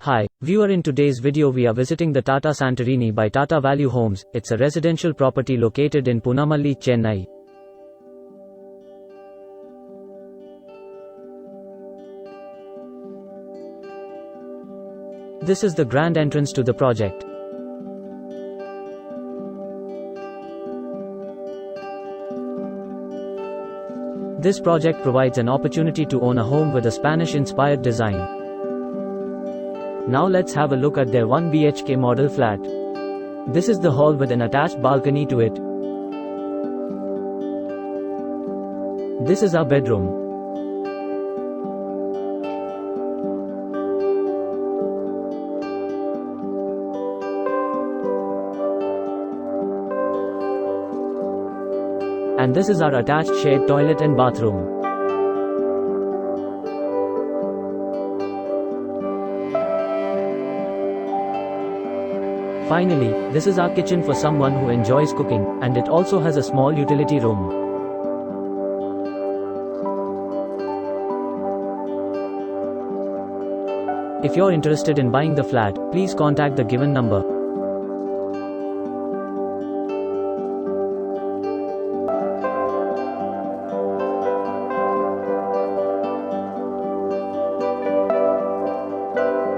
Hi, viewer, in today's video we are visiting the Tata Santorini by TATA Value Homes. It's a residential property located in Poonamallee, Chennai. This is the grand entrance to the project. This project provides an opportunity to own a home with a Spanish-inspired design. Now let's have a look at their 1 BHK model flat. This is the hall with an attached balcony to it. This is our bedroom. And this is our attached shared toilet and bathroom. Finally, this is our kitchen for someone who enjoys cooking, and it also has a small utility room. If you're interested in buying the flat, please contact the given number.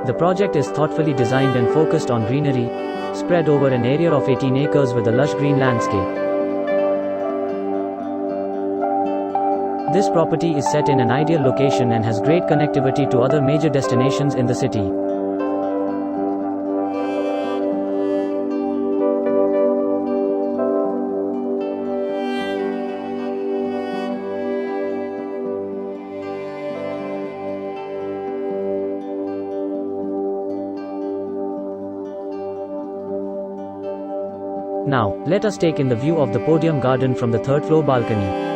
The project is thoughtfully designed and focused on greenery, spread over an area of 18 acres with a lush green landscape. This property is set in an ideal location and has great connectivity to other major destinations in the city. Now, let us take in the view of the Podium Garden from the third floor balcony.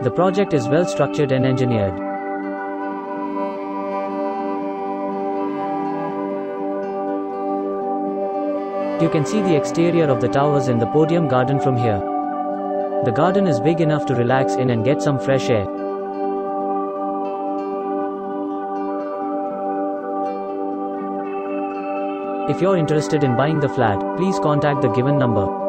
The project is well structured and engineered. You can see the exterior of the towers in the Podium Garden from here. The garden is big enough to relax in and get some fresh air. If you're interested in buying the flat, please contact the given number.